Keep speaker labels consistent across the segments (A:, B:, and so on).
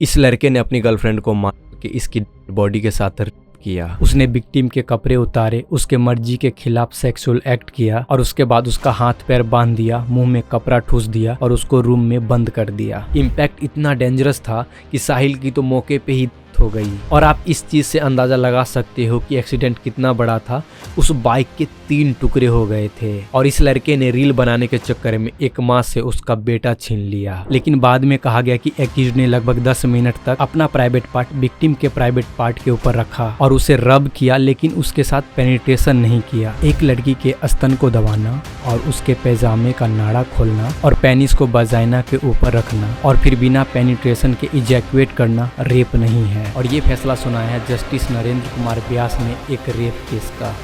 A: इस लड़के ने अपनी गर्लफ्रेंड को मार के इसकी बॉडी के साथ किया। उसने विक्टिम के कपड़े उतारे, उसके मर्जी के खिलाफ सेक्सुअल एक्ट किया और उसके बाद उसका हाथ पैर बांध दिया, मुंह में कपड़ा ठूस दिया और उसको रूम में बंद कर दिया। इम्पैक्ट इतना डेंजरस था कि साहिल की तो मौके पे ही हो गई। और आप इस चीज से अंदाजा लगा सकते हो कि एक्सीडेंट कितना बड़ा था। उस बाइक के 3 टुकड़े हो गए थे और इस लड़के ने रील बनाने के चक्कर में एक माँ से उसका बेटा छीन लिया। लेकिन बाद में कहा गया कि एक्यूज्ड ने लगभग 10 मिनट तक अपना प्राइवेट पार्ट विक्टिम के प्राइवेट पार्ट के ऊपर रखा और उसे रब किया, लेकिन उसके साथ पेनिट्रेशन नहीं किया। एक लड़की के स्तन को दबाना और उसके पैजामे का नाड़ा खोलना और पेनिस को वजाइना के ऊपर रखना और फिर बिना पेनिट्रेशन के इजैकुएट करना रेप नहीं है। और ये फैसला सुनाया है जस्टिस नरेंद्र कुमार व्यास ने एक रेप केस का।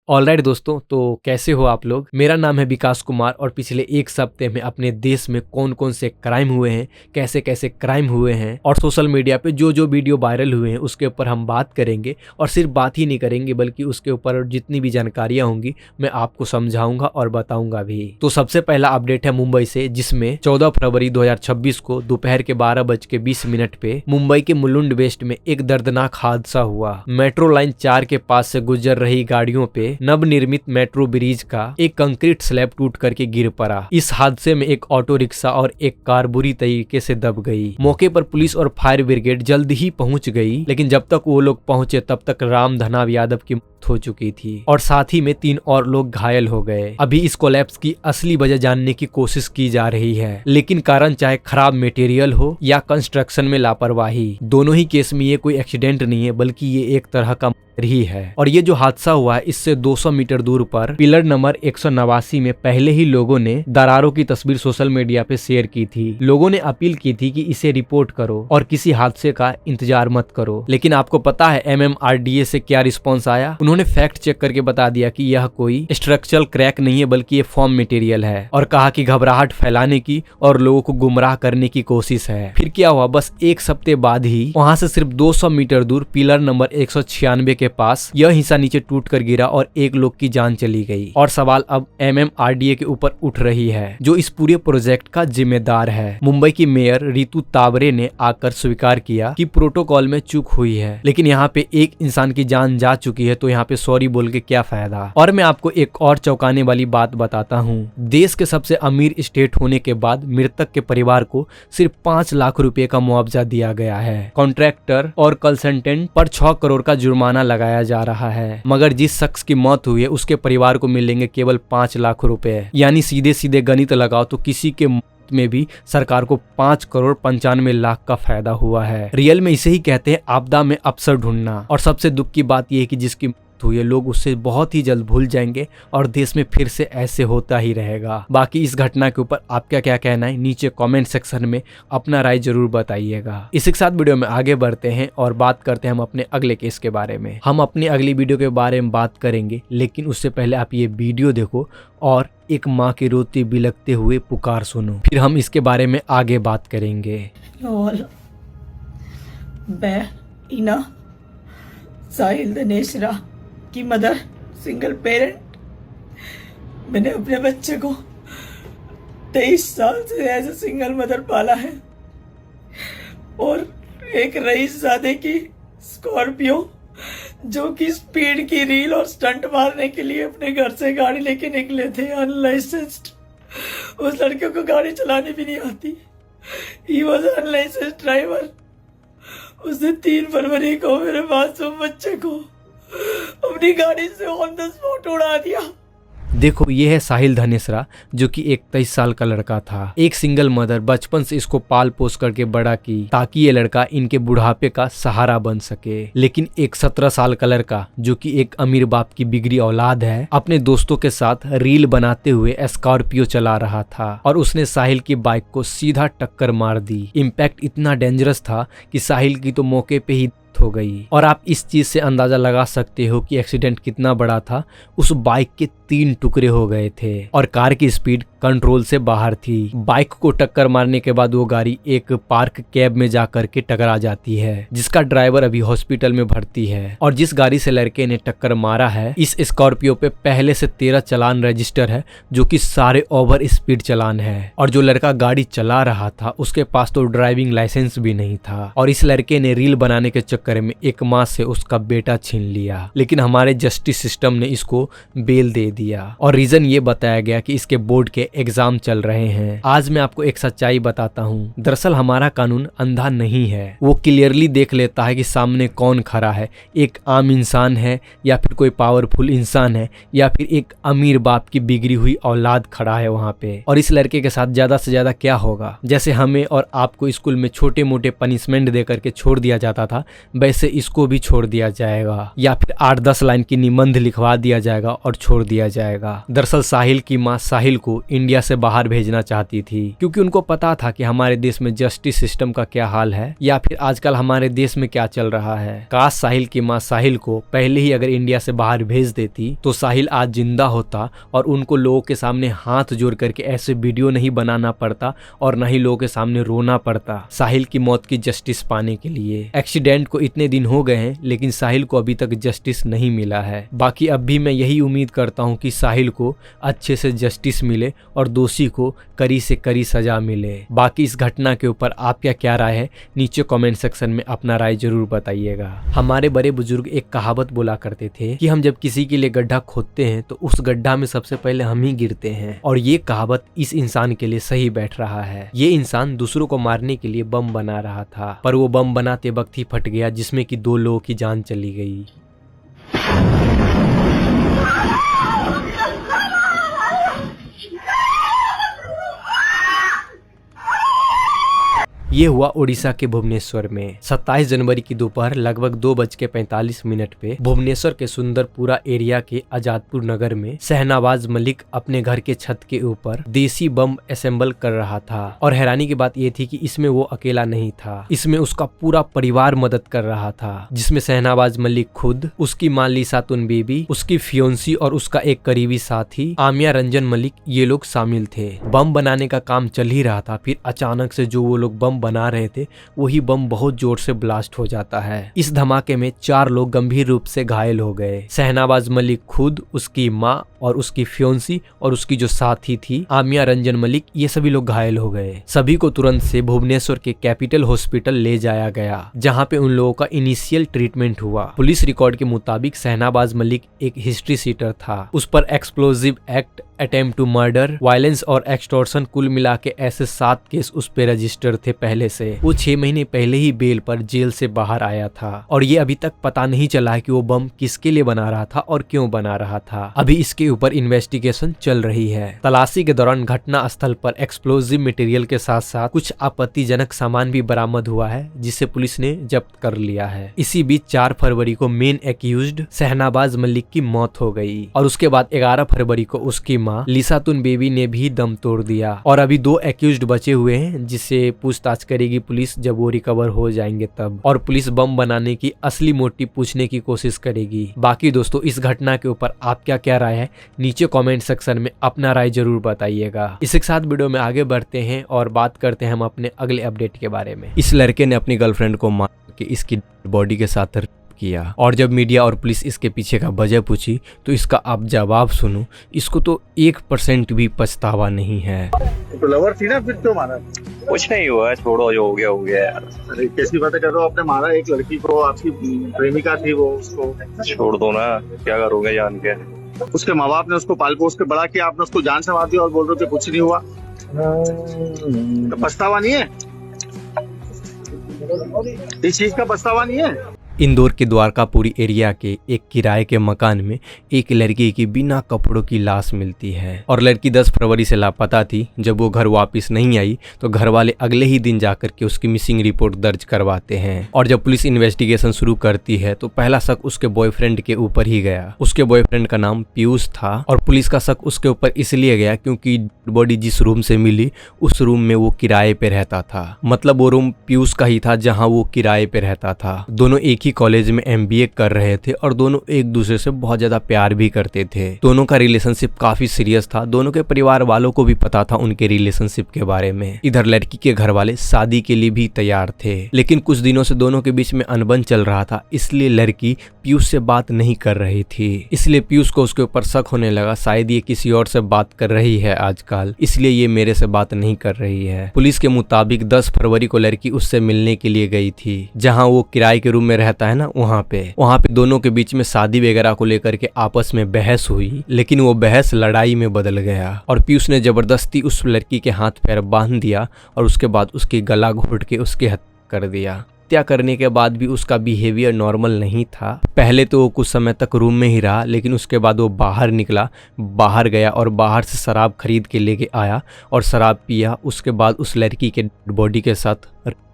A: ऑलराइट दोस्तों, तो कैसे हो आप लोग। मेरा नाम है विकास कुमार और पिछले एक सप्ते में अपने देश में कौन कौन से क्राइम हुए हैं, कैसे कैसे क्राइम हुए हैं और सोशल मीडिया पे जो जो वीडियो वायरल हुए हैं उसके ऊपर हम बात करेंगे। और सिर्फ बात ही नहीं करेंगे बल्कि उसके ऊपर जितनी भी जानकारियां होंगी मैं आपको समझाऊंगा और बताऊंगा भी। तो सबसे पहला अपडेट है मुंबई से, जिसमें 14 फरवरी 2026 को दोपहर के 12:20 पे मुंबई के मुलुंड वेस्ट में एक दर्दनाक हादसा हुआ। मेट्रो लाइन 4 के पास से गुजर रही गाड़ियों पे नवनिर्मित मेट्रो ब्रिज का एक कंक्रीट स्लैब टूट करके गिर पड़ा। इस हादसे में एक ऑटो रिक्शा और एक कार बुरी तरीके से दब गई। मौके पर पुलिस और फायर ब्रिगेड जल्द ही पहुंच गई, लेकिन जब तक वो लोग पहुंचे तब तक राम धनाव यादव की हो चुकी थी और साथ ही में 3 और लोग घायल हो गए। अभी इस कोलैप्स की असली वजह जानने की कोशिश की जा रही है, लेकिन कारण चाहे खराब मटेरियल हो या कंस्ट्रक्शन में लापरवाही, दोनों ही केस में ये कोई एक्सीडेंट नहीं है बल्कि ये एक तरह का ही है। और ये जो हादसा हुआ है इससे 200 मीटर दूर पर पिलर नंबर 189 में पहले ही लोगों ने दरारों की तस्वीर सोशल मीडिया पे शेयर की थी। लोगों ने अपील की थी कि इसे रिपोर्ट करो और किसी हादसे का इंतजार मत करो। लेकिन आपको पता है MMRDA से क्या रिस्पॉन्स आया। उन्होंने फैक्ट चेक करके बता दिया कि यह कोई स्ट्रक्चरल क्रैक नहीं है बल्कि ये फॉर्म मटेरियल है और कहा कि घबराहट फैलाने की और लोगों को गुमराह करने की कोशिश है। फिर क्या हुआ, बस एक सप्ताह बाद ही वहां से सिर्फ 200 मीटर दूर पिलर नंबर 196 के पास यह हिस्सा नीचे टूट कर गिरा और एक लोग की जान चली गई। और सवाल अब MMRDA के ऊपर उठ रही है जो इस पूरे प्रोजेक्ट का जिम्मेदार है। मुंबई की मेयर रितु तावरे ने आकर स्वीकार किया कि प्रोटोकॉल में चूक हुई है, लेकिन यहाँ पे एक इंसान की जान जा चुकी है तो यहाँ पे सॉरी बोल के क्या फायदा। और मैं आपको एक और चौंकाने वाली बात बताता हूँ। देश के सबसे अमीर स्टेट होने के बाद मृतक के परिवार को सिर्फ 5 लाख रुपए का मुआवजा दिया गया है। कॉन्ट्रैक्टर और कंसल्टेंट पर 6 करोड़ का जुर्माना लगाया जा रहा है, मगर जिस शख्स की मौत हुई है उसके परिवार को मिलेंगे केवल 5 लाख रुपए। यानी सीधे सीधे गणित लगाओ तो किसी के में भी सरकार को 5 करोड़ 95 लाख का फायदा हुआ है। रियल में इसे ही कहते हैं आपदा में अवसर ढूंढना। और सबसे दुख की बात यह है कि जिसकी हुई है लोग उससे बहुत ही जल्द भूल जाएंगे और देश में फिर से ऐसे होता ही रहेगा। बाकी इस घटना के ऊपर आपका क्या कहना है नीचे कमेंट सेक्शन में अपना राय जरूर बताइएगा। इसी के साथ वीडियो में आगे बढ़ते हैं और बात करते हैं हम अपने अगले केस के बारे में। हम अपनी अगली वीडियो के बारे में बात करेंगे, लेकिन उससे पहले आप ये वीडियो देखो और एक माँ की रोती बिलखते हुए पुकार सुनो, फिर हम इसके बारे में आगे बात करेंगे।
B: मैं इना साहिल धनेश्वरा की मदर, सिंगल पेरेंट। मैंने अपने बच्चे को 23 साल से एज ए सिंगल मदर पाला है और एक रईसजादे की स्कॉर्पियो जो कि स्पीड की रील और स्टंट मारने के लिए अपने घर से गाड़ी लेके निकले थे अनलाइसेंस्ड। उस लड़के को गाड़ी चलानी भी नहीं आती। He was unlicensed driver. उसने 3 फरवरी को मेरे मासूम बच्चे को अपनी गाड़ी से ऑन द स्पॉट उड़ा दिया।
A: देखो ये है साहिल धनेश्वरा जो कि एक 23 साल का लड़का था। एक सिंगल मदर बचपन से इसको पाल पोस करके बड़ा की ताकि ये लड़का इनके बुढ़ापे का सहारा बन सके। लेकिन एक 17 साल का लड़का जो कि एक अमीर बाप की बिगड़ी औलाद है अपने दोस्तों के साथ रील बनाते हुए स्कॉर्पियो चला रहा था और उसने साहिल की बाइक को सीधा टक्कर मार दी। इम्पैक्ट इतना डेंजरस था कि साहिल की तो मौके पे ही डेथ हो गई। और आप इस चीज से अंदाजा लगा सकते हो कि एक्सीडेंट कितना बड़ा था। उस बाइक के 3 टुकड़े हो गए थे और कार की स्पीड कंट्रोल से बाहर थी। बाइक को टक्कर मारने के बाद वो गाड़ी एक पार्क कैब में जाकर के टकरा जाती है, जिसका ड्राइवर अभी हॉस्पिटल में भर्ती है। और जिस गाड़ी से लड़के ने टक्कर मारा है, इस स्कॉर्पियो पे पहले से 13 चालान रजिस्टर है, जो कि सारे ओवर स्पीड चालान है। और जो लड़का गाड़ी चला रहा था उसके पास तो ड्राइविंग लाइसेंस भी नहीं था। और इस लड़के ने रील बनाने के चक्कर में एक माँ से उसका बेटा छीन लिया, लेकिन हमारे जस्टिस सिस्टम ने इसको बेल दे दिया। और रीजन ये बताया गया कि इसके बोर्ड के एग्जाम चल रहे हैं। आज मैं आपको एक सच्चाई बताता हूँ। दरअसल हमारा कानून अंधा नहीं है, वो क्लियरली देख लेता है कि सामने कौन खड़ा है, एक आम इंसान है या फिर कोई पावरफुल इंसान है या फिर एक अमीर बाप की बिगड़ी हुई औलाद खड़ा है वहाँ पे। और इस लड़के के साथ ज्यादा से ज्यादा क्या होगा, जैसे हमें और आपको स्कूल में छोटे मोटे पनिशमेंट दे करके छोड़ दिया जाता था, वैसे इसको भी छोड़ दिया जाएगा, या फिर 8-10 लाइन की निबंध लिखवा दिया जाएगा और छोड़ दिया जाएगा। दरअसल साहिल की माँ साहिल को इंडिया से बाहर भेजना चाहती थी, क्योंकि उनको पता था कि हमारे देश में जस्टिस सिस्टम का क्या हाल है या फिर आजकल हमारे देश में क्या चल रहा है। काश साहिल की माँ साहिल को पहले ही अगर इंडिया से बाहर भेज देती तो साहिल आज जिंदा होता और उनको लोगों के सामने हाथ जोड़ करके ऐसे वीडियो नहीं बनाना पड़ता और न ही लोगों के सामने रोना पड़ता साहिल की मौत की जस्टिस पाने के लिए। एक्सीडेंट को इतने दिन हो गए हैं लेकिन साहिल को अभी तक जस्टिस नहीं मिला है। बाकी अब भी मैं यही उम्मीद करता हूँ कि साहिल को अच्छे से जस्टिस मिले और दोषी को कड़ी से कड़ी सजा मिले। बाकी इस घटना के ऊपर आपका क्या राय है, नीचे कमेंट सेक्शन में अपना राय जरूर बताइएगा। हमारे बड़े बुजुर्ग एक कहावत बोला करते थे कि हम जब किसी के लिए गड्ढा खोदते हैं तो उस गड्ढा में सबसे पहले हम ही गिरते हैं। और ये कहावत इस इंसान के लिए सही बैठ रहा है। ये इंसान दूसरों को मारने के लिए बम बना रहा था, पर वो बम बनाते वक्त ही फट गया, जिसमें कि 2 लोगों की जान चली गई। ये हुआ उड़ीसा के भुवनेश्वर में 27 जनवरी की दोपहर लगभग 2:45 पे भुवनेश्वर के सुंदरपुरा एरिया के आजादपुर नगर में शहनावाज मलिक अपने घर के छत के ऊपर देसी बम असेंबल कर रहा था। और हैरानी की बात यह थी कि इसमें वो अकेला नहीं था, इसमें उसका पूरा परिवार मदद कर रहा था, जिसमें शहनावाज मलिक खुद, उसकी मां लिसातुन बीबी, उसकी फियोंसी और उसका एक करीबी साथी आमिया रंजन मलिक, ये लोग शामिल थे। बम बनाने का काम चल ही रहा था, फिर अचानक से जो वो लोग बम बना रहे थे वही बम बहुत जोर से ब्लास्ट हो जाता है। इस धमाके में 4 लोग गंभीर रूप से घायल हो गए। शहनावाज मलिक खुद, उसकी माँ और उसकी फियोंसी और उसकी जो साथी थी आमिया रंजन मलिक, ये सभी लोग घायल हो गए। सभी को तुरंत से भुवनेश्वर के कैपिटल हॉस्पिटल ले जाया गया, जहाँ पे उन लोगों का इनिशियल ट्रीटमेंट हुआ। पुलिस रिकॉर्ड के मुताबिक शहनावाज मलिक एक हिस्ट्री सीटर था। उस पर explosive act, attempt to murder, violence और एक्सटॉर्शन, कुल मिला के ऐसे 7 केस उस पे रजिस्टर थे पहले से। वो 6 महीने पहले ही बेल पर जेल से बाहर आया था और ये अभी तक पता नहीं चला है कि वो बम किसके लिए बना रहा था और क्यों बना रहा था। अभी इसके ऊपर इन्वेस्टिगेशन चल रही है। तलाशी के दौरान घटना स्थल पर एक्सप्लोजिव मटेरियल के साथ साथ कुछ आपत्तिजनक सामान भी बरामद हुआ है, जिसे पुलिस ने जब्त कर लिया है। इसी बीच 4 फरवरी को मेन एक्यूज्ड शहनावाज मलिक की मौत हो गई और उसके बाद 11 फरवरी को उसकी मां लिसातुन बेबी ने भी दम तोड़ दिया। और अभी 2 एक्यूज्ड बचे हुए हैं, जिससे पूछताछ करेगी पुलिस जब वो रिकवर हो जाएंगे तब। और पुलिस बम बनाने की असली मोटिव पूछने की कोशिश करेगी। बाकी दोस्तों, इस घटना के ऊपर आपका क्या राय है, नीचे कमेंट सेक्शन में अपना राय जरूर बताइएगा। इसी के साथ वीडियो में आगे बढ़ते हैं और बात करते हैं हम अपने अगले अपडेट के बारे में। इस लड़के ने अपनी गर्लफ्रेंड को मार के इसकी बॉडी के साथ किया और जब मीडिया और पुलिस इसके पीछे का वजह पूछी तो इसका आप जवाब सुनो। इसको तो 1% भी पछतावा नहीं है।
C: तो लवर थी ना, फिर क्यों मारा?
D: कुछ नहीं हुआ, छोड़ो, जो हो गया हो गया यार।
C: अरे कैसी बातें कर रहे हो, आपने मारा एक लड़की को, आपकी प्रेमिका थी वो, उसको
D: छोड़ दो ना, क्या करोगे जान के।
C: उसके माँ बाप ने उसको पाल पोस के बड़ा किया, आपने उसको जान से मार दिया और बोल रहे थे कुछ नहीं हुआ। तो पछतावा नहीं है, इस चीज का पछतावा नहीं है।
A: इंदौर के द्वारकापुरी एरिया के एक किराए के मकान में एक लड़की की बिना कपड़ों की लाश मिलती है और लड़की 10 फरवरी से लापता थी। जब वो घर वापस नहीं आई तो घर वाले अगले ही दिन जाकर के उसकी मिसिंग रिपोर्ट दर्ज करवाते हैं। और जब पुलिस इन्वेस्टिगेशन शुरू करती है तो पहला शक उसके बॉयफ्रेंड के ऊपर ही गया। उसके बॉयफ्रेंड का नाम पीयूष था और पुलिस का शक उसके ऊपर इसलिए गया क्योंकि बॉडी जिस रूम से मिली उस रूम में वो किराए पे रहता था। मतलब वो रूम पीयूष का ही था जहाँ वो किराए पे रहता था। दोनों एक एक ही कॉलेज में MBA कर रहे थे और दोनों एक दूसरे से बहुत ज्यादा प्यार भी करते थे। दोनों का रिलेशनशिप काफी सीरियस था। दोनों के परिवार वालों को भी पता था उनके रिलेशनशिप के बारे में। इधर लड़की के घर वाले शादी के लिए भी तैयार थे, लेकिन कुछ दिनों से दोनों के बीच में अनबन चल रहा था, इसलिए लड़की पीयूष से बात नहीं कर रही थी। इसलिए पीयूष को उसके ऊपर शक होने लगा, शायद ये किसी और से बात कर रही है आजकल, इसलिए ये मेरे से बात नहीं कर रही है। पुलिस के मुताबिक 10 फरवरी को लड़की उससे मिलने के लिए गई थी, जहां वो किराए के रूम में रहता है ना, वहां पे दोनों के बीच में शादी वगैरह को लेकर के आपस में बहस हुई, लेकिन वो बहस लड़ाई में बदल गया और पीयूष ने जबरदस्ती उस लड़की के हाथ पैर बांध दिया और उसके बाद उसकी गला घोट के उसकी हत्या कर दिया। हत्या करने के बाद भी उसका बिहेवियर नॉर्मल नहीं था। पहले तो वो कुछ समय तक रूम में ही रहा, लेकिन उसके बाद वो बाहर गया और बाहर से शराब खरीद के लेके आया और शराब पिया। उसके बाद उस लड़की के बॉडी के साथ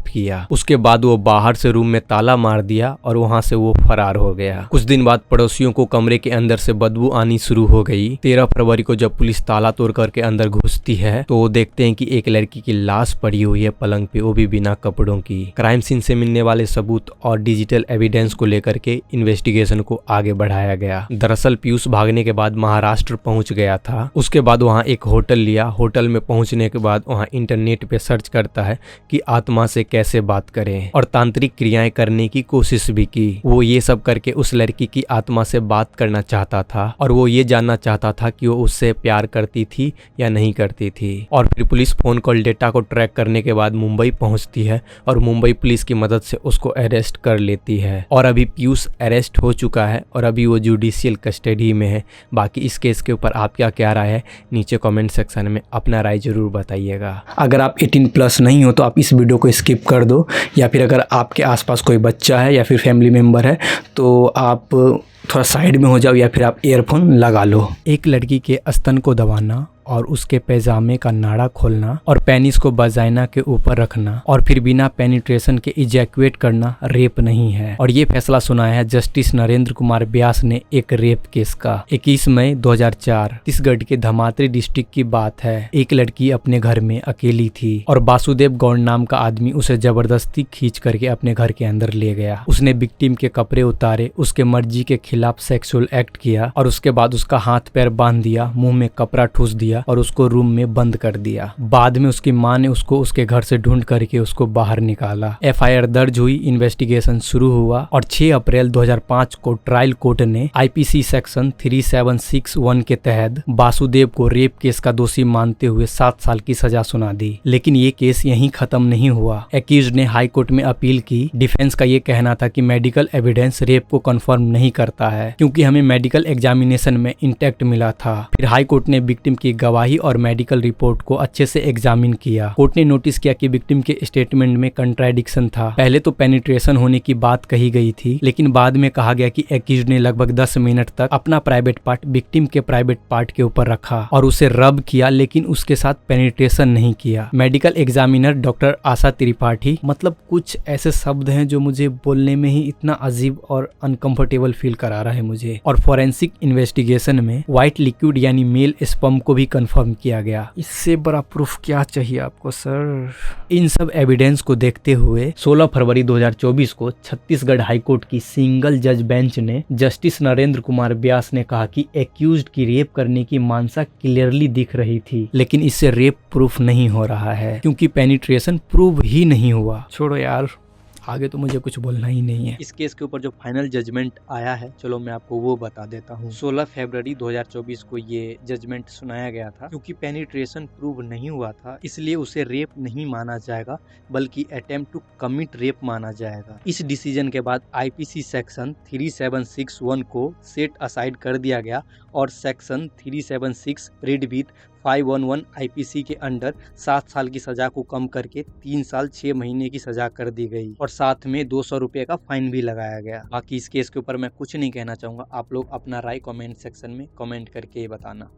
A: किया। उसके बाद वो बाहर से रूम में ताला मार दिया और वहां से वो फरार हो गया। कुछ दिन बाद पड़ोसियों को कमरे के अंदर से बदबू आनी शुरू हो गई। 13 फरवरी को जब पुलिस ताला तोड़ करके अंदर घुसती है तो वो देखते हैं कि एक लड़की की लाश पड़ी हुई है पलंग पे, वो भी बिना कपड़ों की। क्राइम सीन से मिलने वाले सबूत और डिजिटल एविडेंस को लेकर के इन्वेस्टिगेशन को आगे बढ़ाया गया। दरअसल पीयूष भागने के बाद महाराष्ट्र पहुंच गया था। उसके बाद वहां एक होटल लिया। होटल में पहुंचने के बाद वहां इंटरनेट पे सर्च करता है कि आत्मा से कैसे बात करें और तांत्रिक क्रियाएं करने की कोशिश भी की। वो ये सब करके उस लड़की की आत्मा से बात करना चाहता था और वो ये जानना चाहता था कि वो उससे प्यार करती थी या नहीं करती थी। और फिर पुलिस फोन कॉल डेटा को ट्रैक करने के बाद मुंबई पहुंचती है और मुंबई पुलिस की मदद से उसको अरेस्ट कर लेती है। और अभी पीयूष अरेस्ट हो चुका है और अभी वो जुडिशियल कस्टडी में है। बाकी इस केस के ऊपर आपका क्या राय है, नीचे कमेंट सेक्शन में अपना राय जरूर बताइएगा।
E: अगर आप 18+ नहीं हो तो आप इस वीडियो को स्किप कर दो, या फिर अगर आपके आसपास कोई बच्चा है या फिर फैमिली मेम्बर है तो आप थोड़ा साइड में हो जाओ या फिर आप ईयरफोन लगा लो। एक लड़की के स्तन को दबाना और उसके पैजामे का नाड़ा खोलना और पेनिस को वजाइना के ऊपर रखना और फिर बिना पेनिट्रेशन के इजैक्यूएट करना रेप नहीं है। और ये फैसला सुनाया है जस्टिस नरेंद्र कुमार व्यास ने एक रेप केस का। 21 मई 2004 छत्तीसगढ़ के धमात्री डिस्ट्रिक्ट की बात है। एक लड़की अपने घर में अकेली थी और वासुदेव गौड़ नाम का आदमी उसे जबरदस्ती खींच करके अपने घर के अंदर ले गया। उसने विक्टिम के कपड़े उतारे, उसके मर्जी के खिलाफ सेक्सुअल एक्ट किया और उसके बाद उसका हाथ पैर बांध दिया, मुंह में कपड़ा ठूस दिया और उसको रूम में बंद कर दिया। बाद में उसकी मां ने उसको उसके घर से ढूंढ करके उसको बाहर निकाला। FIR दर्ज हुई, इन्वेस्टिगेशन शुरू हुआ और 6 अप्रैल 2005 को ट्रायल कोर्ट ने IPC सेक्शन 3761 के तहत वासुदेव को रेप केस का दोषी मानते हुए 7 साल की सजा सुना दी। लेकिन ये केस यहीं खत्म नहीं हुआ। एक्यूज्ड ने हाई कोर्ट में अपील की। डिफेंस का ये कहना था कि मेडिकल एविडेंस रेप को कंफर्म नहीं करता है क्योंकि हमें मेडिकल एग्जामिनेशन में इंटैक्ट मिला था। फिर हाई कोर्ट ने विक्टिम की गवाही और मेडिकल रिपोर्ट को अच्छे से एग्जामिन किया। कोर्ट ने नोटिस किया कि विक्टिम के स्टेटमेंट में कंट्राडिक्शन था। पहले तो पेनिट्रेशन होने की बात कही गई थी, लेकिन बाद में कहा गया कि एक्यूज्ड ने लगभग 10 मिनट तक अपना प्राइवेट पार्ट विक्टिम के प्राइवेट पार्ट के ऊपर रखा और उसे रब किया, लेकिन उसके साथ पेनिट्रेशन नहीं किया। मेडिकल एग्जामिनर डॉक्टर आशा त्रिपाठी, मतलब कुछ ऐसे शब्द हैं जो मुझे बोलने में ही इतना अजीब और अनकंफर्टेबल फील करा रहा है मुझे। और फोरेंसिक इन्वेस्टिगेशन में व्हाइट लिक्विड यानी मेल स्पर्म को भी कंफर्म किया गया। इससे बड़ा प्रूफ क्या चाहिए आपको सर? इन सब एविडेंस को देखते हुए 16 फरवरी 2024 को छत्तीसगढ़ हाईकोर्ट की सिंगल जज बेंच ने जस्टिस नरेंद्र कुमार व्यास ने कहा कि एक्यूज्ड की रेप करने की मानसा क्लियरली दिख रही थी, लेकिन इससे रेप प्रूफ नहीं हो रहा है क्योंकि पेनिट्रेशन प्रूव ही नहीं हुआ। छोड़ो यार, आगे तो मुझे कुछ बोलना ही नहीं है।
A: इस केस के ऊपर जो फाइनल जजमेंट आया है, चलो मैं आपको वो बता देता हूँ। 16 फरवरी 2024 को ये जजमेंट सुनाया गया था। क्योंकि पेनिट्रेशन प्रूव नहीं हुआ था, इसलिए उसे रेप नहीं माना जाएगा बल्कि अटेम्प्ट टू कमिट रेप माना जाएगा। इस डिसीजन के बाद IPC सेक्शन 3761 को सेट असाइड कर दिया गया और सेक्शन 376 रीड विथ 511 IPC के अंडर 7 साल की सजा को कम करके 3 साल 6 महीने की सजा कर दी गई और साथ में 200 रुपये का फाइन भी लगाया गया। बाकी इस केस के ऊपर मैं कुछ नहीं कहना चाहूँगा। आप लोग अपना राय कमेंट सेक्शन में कमेंट करके बताना।